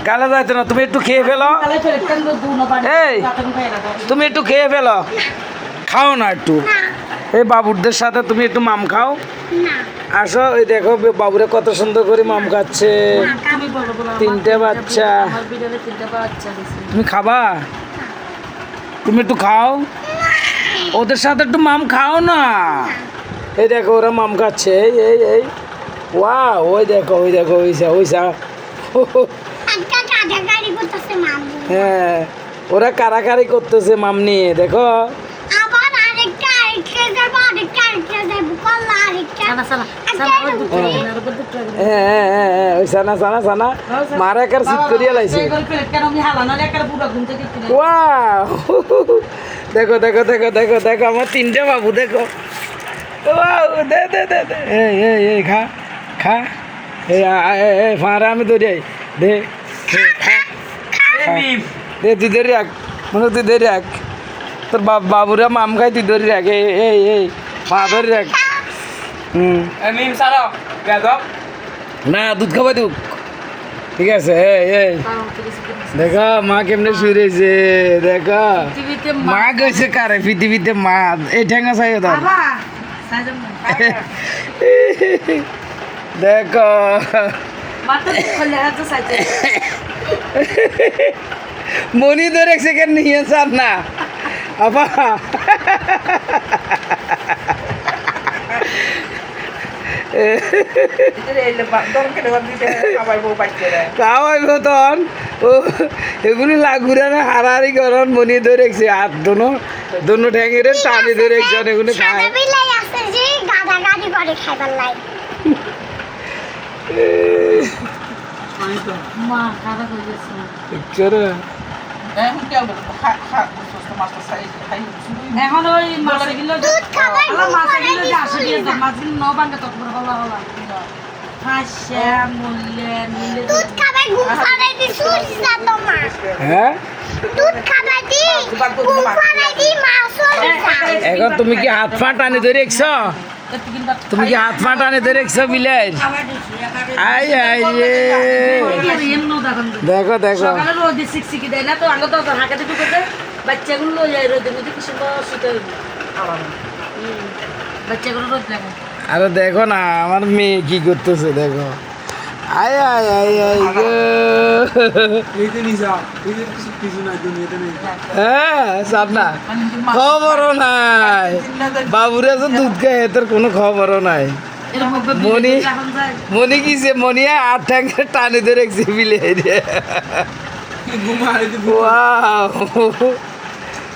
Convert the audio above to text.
গালে যাইতো না, তুমি একটু খেয়ে ফেলো। এই তুমি একটু খেয়ে ফেলো, খাও না একটু। এই বাবুরদের সাথে তুমি একটু মাম খাও। আসো, ওই দেখো বাবুরা কত সুন্দর করে মাম খাচ্ছে। তিনটে বাচ্চা। তুমি খাবা? তুমি একটু খাও, ওদের সাথে একটু মাম খাও না। এই দেখো ওরা মাম খাচ্ছে। এই এই এই ওয়া, ওই দেখো ওই দেখো ওইসা ওইসা। হ্যাঁ, ওরা কারাকারি করতেছে মাম নিয়ে, দেখো। মারা একার সিট করিয়া লাইছে। দেখো দেখো দেখো দেখো দেখো আমার তিনটে বাবু, দেখো। দে দে দে দে, এই খা খা, এই ফাঁড়া আমি ধরি, দে দে, তুই ধরে রাখ, মনে তুই ধরে রাখ। তোর বাবুরা মাম খাই, তুই ধরে রাখ। এই এই মা ধরে রাখ। না, দুধ খাবার দুধ, ঠিক আছে। এই দেখা মা কেমনে শুয়ে রয়েছে, দেখা মা গেছে কারে পৃথিবীতে মা। এই ঠেঙ্গা চাই তোর, দেখো মনি ধরে সেখানে নিয়ে চান না আপা। খাওয়াইব তখন ও এগুলি ঘুরে না হারাহারি করন। মনি ধরে হাত দোনো ঠ্যাঙের টানি ধরে এগুলি খায়। এখন ওই মাছগুলো মাছগুলো যে আসে দিয়ে মাছগুলো ন বাঙ্গে তখন হলা হলা এখন তুমি কি হাত পা টানি ধরে রেখছ? তুমি কি হাত পা টানি ধরে রেখছ বিলাই? আই আই রে, দেখো দেখো রোদে শিখশিখি দেয় না তো আগে তো হাঁকাতে ঢুকেছে বাচ্চাগুলো রোদের মধ্যে কি সুন্দর শীত বাচ্চাগুলো রোদ লাগে। আরে দেখো না আমার মেয়ে কি করতেছে, দেখো। আয় আয় আয় আয় গো, হ্যাঁ সাবনা খবরও নাই। বাবুরা তো দুধ খায়, তোর কোনো খবরও নাই। মনি মনি কিছে, মনি আট ঠ্যাঙ্গে টানি ধরে রেখেছে বিলে।